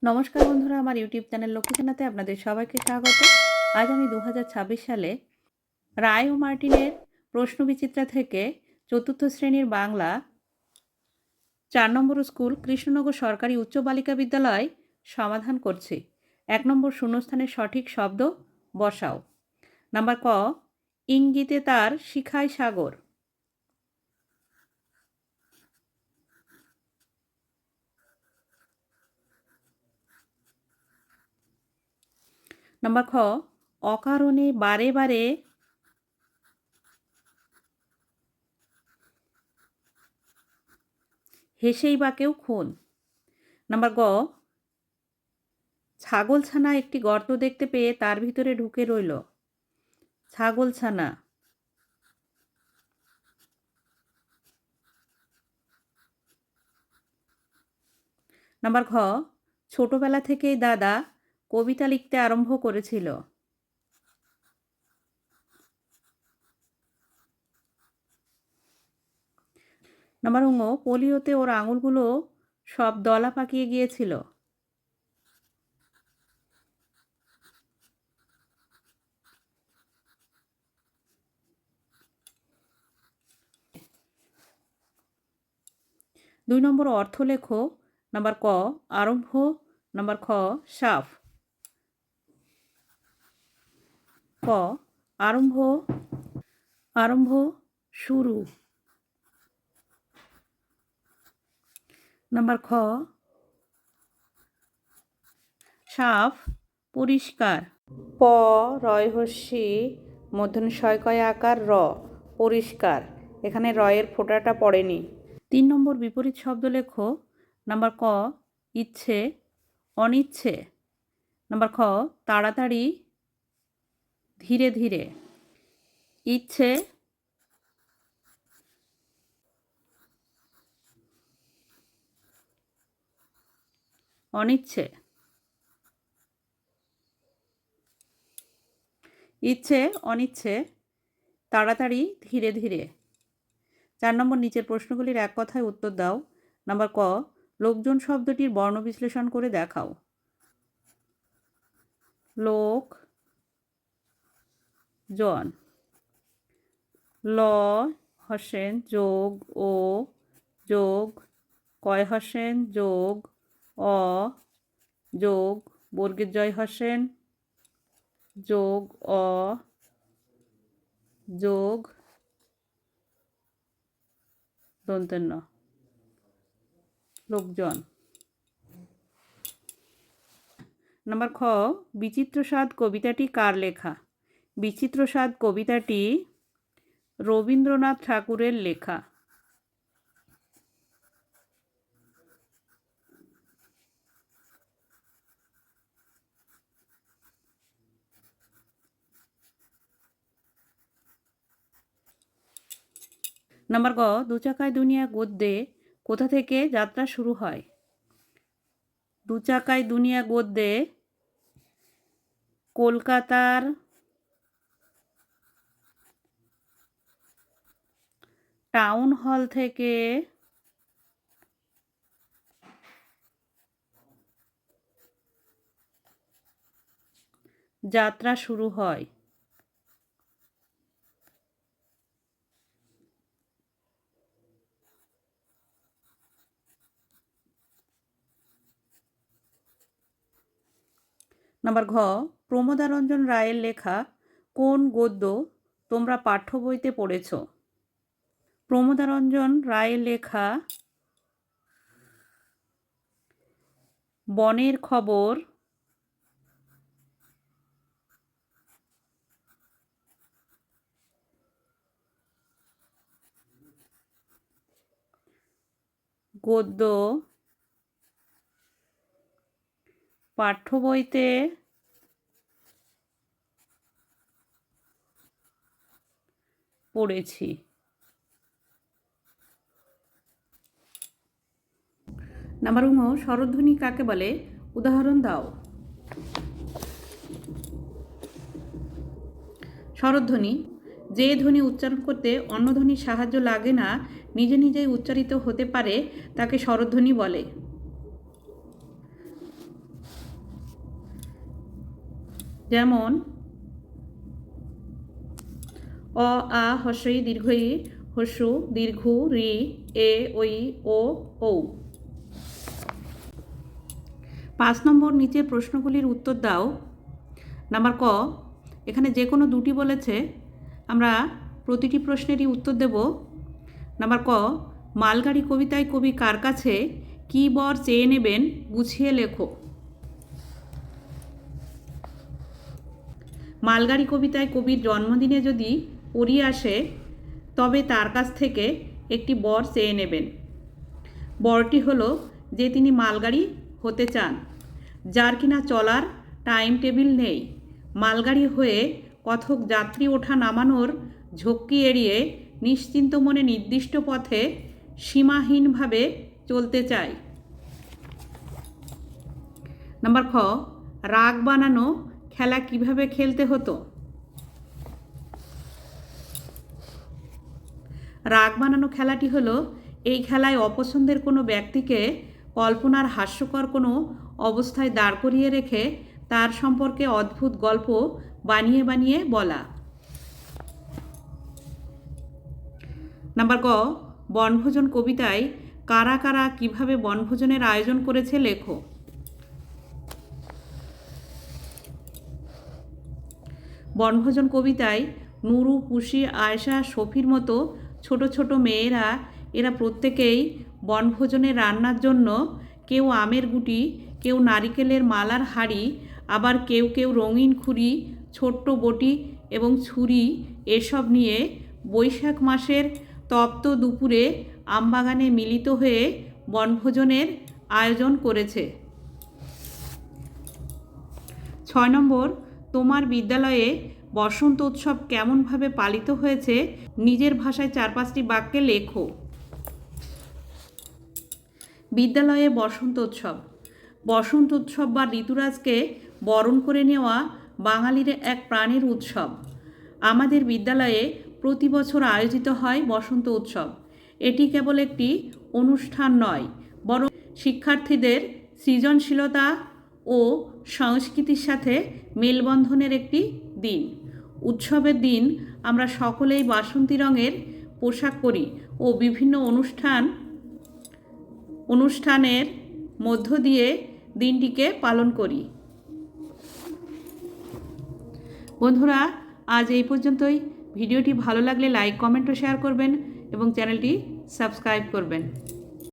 নমস্কার বন্ধুরা, আমার ইউটিউব চ্যানেল লক্ষ্মীখানাতে আপনাদের সবাইকে স্বাগত। আজ আমি 2026 সালে রায় ও মার্টিনের প্রশ্নবিচিত্রা থেকে চতুর্থ শ্রেণীর বাংলা 4 নম্বর স্কুল কৃষ্ণনগর সরকারি উচ্চ বালিকা বিদ্যালয় সমাধান করছি। 1 নম্বর শূন্যস্থানের সঠিক শব্দ বসাও। নাম্বার ক, ইঙ্গিতে তার শিখায় সাগর। নাম্বার খ, অকারণে বারে বারে হেসেই বা কেউ খুন। নাম্বার গ, ছাগলছানা একটি গর্ত দেখতে পেয়ে তার ভিতরে ঢুকে রইল। ছাগলছানা। নাম্বার ঘ, ছোটবেলা থেকেই দাদা কবিতা লিখতে আরম্ভ করেছিল। নাম্বার ঙ, পোলিওতে ওর আঙুলগুলো সব দলা পাকিয়ে গিয়েছিল। দুই নম্বর অর্থ লেখো। নাম্বার ক, আরম্ভ। নাম্বার খ, সাফ। ক, আরম্ভ। আরম্ভ শুরু। নাম্বার খ, সাফ পরিষ্কার। প রয় হস্যি মূর্ধন্য শয়কয় আকার র, পরিষ্কার। এখানে রয়ের ফোঁটাটা পড়েনি। 3 নম্বর বিপরীত শব্দ লেখো। নাম্বার ক, ইচ্ছে অনিচ্ছে। নাম্বার খ, তাড়াতাড়ি ধীরে ধীরে। ইচ্ছে অনিচ্ছে। ইচ্ছে অনিচ্ছে, তাড়াতাড়ি ধীরে ধীরে। 4 নম্বর নিচের প্রশ্নগুলির এক কথায় উত্তর দাও। নাম্বার ক, লোকজন শব্দটির বর্ণ বিশ্লেষণ করে দেখাও। লোক জন। ল হসেন যোগ ও যোগ কয় হসেন যোগ অ যোগ বর্গের জয় হসেন যোগ অ যোগ দন্তেন্য লোকজন। নাম্বার খ, বিচিত্র স্বাদ কবিতাটি কার লেখা? বিচিত্র স্বাদ কবিতাটি রবীন্দ্রনাথ ঠাকুরের লেখা। নাম্বার গ, দু চাকায় দুনিয়া গদ্যে কোথা থেকে যাত্রা শুরু হয়? দু চাকায় দুনিয়া গদ্যে কলকাতার টাউন হল থেকে যাত্রা শুরু হয়। নাম্বার ঘ, প্রমোদারঞ্জন রায়ের লেখা কোন গদ্য তোমরা পাঠ্য বইতে পড়েছ? প্রমোদারঞ্জন রায়ের লেখা বনের খবর গদ্য পাঠ্য বইতে পড়েছি। নাম্বার ঙ, স্বরধ্বনি কাকে বলে? উদাহরণ দাও। স্বরধ্বনি, যে ধ্বনি উচ্চারণ করতে অন্য ধ্বনির সাহায্য লাগে না, নিজে নিজেই উচ্চারিত হতে পারে, তাকে স্বরধ্বনি বলে। যেমন অ, আ, হস্র ই, দীর্ঘ ই, হস্রু, দীর্ঘ রি, এ, ওই, ও, ঔ। 5 নম্বর, নিচের প্রশ্নগুলির উত্তর দাও। নাম্বার ক, এখানে যে কোনো দুটি বলেছে, আমরা প্রতিটি প্রশ্নেরই উত্তর দেব। নাম্বার ক, মালগাড়ি কবিতায় কবি কার কাছে কী বর চেয়ে নেবেন গুছিয়ে লেখো। মালগাড়ি কবিতায় কবির জন্মদিনে যদি পরী আসে তবে তার কাছ থেকে একটি বর চেয়ে নেবেন। বরটি হলো যে তিনি মালগাড়ি হতে চান, যার কিনা চলার টাইম টেবিল নেই, মালগাড়ি হয়ে কথক যাত্রী ওঠা নামানোর ঝক্কি এড়িয়ে নিশ্চিন্ত মনে নির্দিষ্ট পথে সীমাহীনভাবে চলতে চায়। নাম্বার খ, রাগ বানানো খেলা কিভাবে খেলতে হতো। রাগ বানানো খেলাটি হলো, এই খেলায় অপছন্দের কোনো ব্যক্তিকে কল্পনার হাস্যকর কোনো অবস্থায় দাঁড় করিয়ে রেখে তার সম্পর্কে অদ্ভুত গল্প বানিয়ে বানিয়ে বলা। নাম্বার ক, বনভোজন কবিতায় কারা কারা কিভাবে বনভোজনের আয়োজন করেছে লেখো। বনভোজন কবিতায় নুরু, পুষি, আয়েশা, শফির মতো ছোট ছোট মেয়েরা, এরা প্রত্যেকেই বনভোজনে রান্নার জন্য কেউ আমের গুটি, কেউ নারিকেলের মালার হাঁড়ি, আবার কেউ কেউ রঙিন খুরি, ছোট্ট বটি এবং ছুরি এসব নিয়ে বৈশাখ মাসের তপ্ত দুপুরে আমবাগানে মিলিত হয়ে বনভোজনের আয়োজন করেছে। 6 নম্বর, তোমার বিদ্যালয়ে বসন্ত উৎসব কেমনভাবে পালিত হয়েছে নিজের ভাষায় 4-5টি বাক্যে লেখো। বিদ্যালয়ে বসন্ত উৎসব। বসন্ত উৎসব বা ঋতুরাজকে বরণ করে নেওয়া বাঙালির এক প্রাণের উৎসব। আমাদের বিদ্যালয়ে প্রতি বছর আয়োজিত হয় বসন্ত উৎসব। এটি কেবল একটি অনুষ্ঠান নয়, বরং শিক্ষার্থীদের সৃজনশীলতা ও সংস্কৃতির সাথে মেলবন্ধনের একটি দিন। উৎসবের দিন আমরা সকলেই বাসন্তী রঙের পোশাক পরি ও বিভিন্ন অনুষ্ঠানের মধ্য দিয়ে দিনটিকে পালন করি। বন্ধুরা, আজ এই পর্যন্তই। ভিডিওটি ভালো লাগলে লাইক, কমেন্ট ও শেয়ার করবেন এবং চ্যানেলটি সাবস্ক্রাইব করবেন।